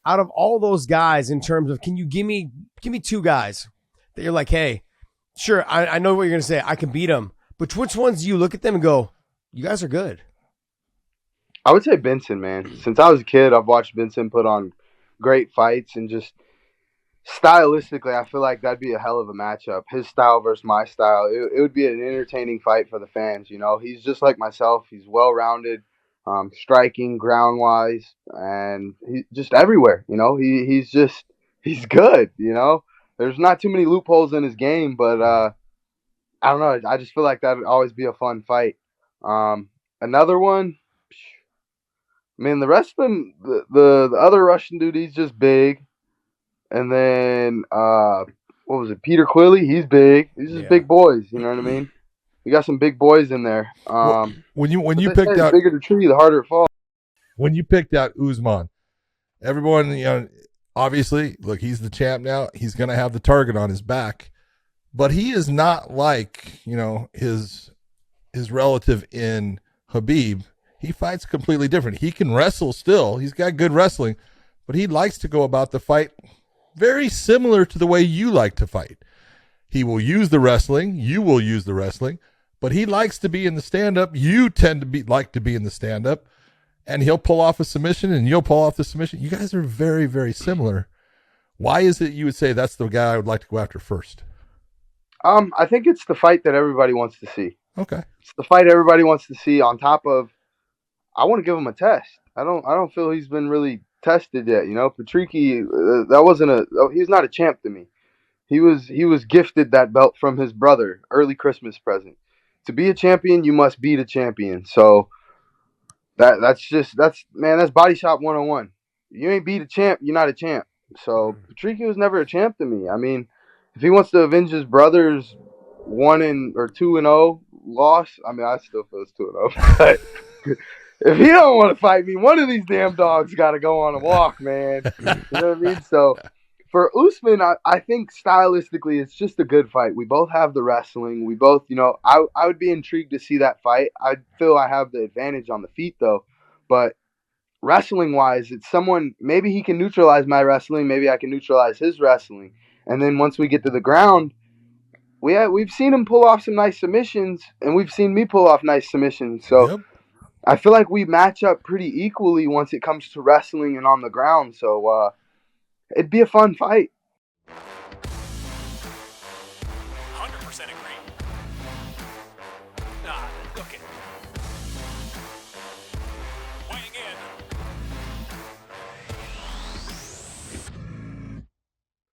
out of all those guys, in terms of, can you give me two guys that you're like, hey, sure, I know what you're gonna say, I can beat them, but which ones do you look at them and go, you guys are good? I would say Benson, man. Since I was a kid, I've watched Benson put on great fights, and just stylistically, I feel like that'd be a hell of a matchup. His style versus my style. It would be an entertaining fight for the fans. He's just like myself. He's well rounded, striking, ground wise, and he just everywhere. He's good. There's not too many loopholes in his game, but I don't know. I just feel like that would always be a fun fight. Another one. I mean, the rest of them, the other Russian dude, he's just big. And then what was it? Peter Quilly, he's big. These just big boys. You know what I mean? We got some big boys in there. Well, when you They picked say the out bigger the tree, the harder it falls. when you picked out Usman, everyone, obviously, look, he's the champ now. He's going to have the target on his back, but he is not like his relative in Habib. He fights completely different. He can wrestle still. He's got good wrestling, but he likes to go about the fight very similar to the way you like to fight. He will use the wrestling. You will use the wrestling, but he likes to be in the stand-up. You tend to like to be in the stand-up, and he'll pull off a submission, and you'll pull off the submission. You guys are very, very similar. Why is it you would say that's the guy I would like to go after first? I think it's the fight that everybody wants to see. Okay. It's the fight everybody wants to see. On top of, I want to give him a test. I don't feel he's been really tested yet. Patricky, he's not a champ to me. He was gifted that belt from his brother, early Christmas present. To be a champion, you must beat a champion. So that's body shop 101. You ain't beat a champ, you're not a champ. So Patricky was never a champ to me. I mean, if he wants to avenge his brother's 2-0 loss, I mean, I still feel it's 2-0. But if he don't want to fight me, one of these damn dogs got to go on a walk, man. You know what I mean? So for Usman, I think stylistically it's just a good fight. We both have the wrestling. We both, I would be intrigued to see that fight. I feel I have the advantage on the feet, though. But wrestling-wise, it's someone, maybe he can neutralize my wrestling. Maybe I can neutralize his wrestling. And then once we get to the ground, we've seen him pull off some nice submissions, and we've seen me pull off nice submissions. So Yep. I feel like we match up pretty equally once it comes to wrestling and on the ground. So it'd be a fun fight.